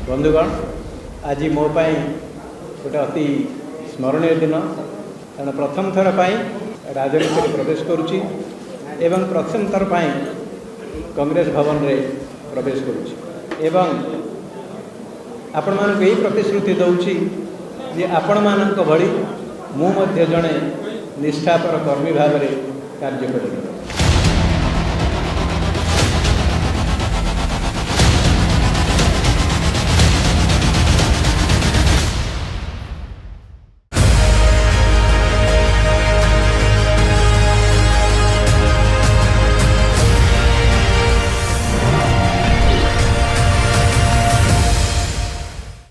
बंधुगण आज मो गोटे अति स्मरणीय दिन कारण प्रथम थर राजनीति प्रवेश करुच्ची एवं प्रथम थर कांग्रेस भवन रे प्रवेश करुच्ची एवं आपण मानक यही प्रतिश्रुति दौची जे आपण मानक भली मु मध्य जड़े निष्ठापर कर्मी भाव में कार्य करें।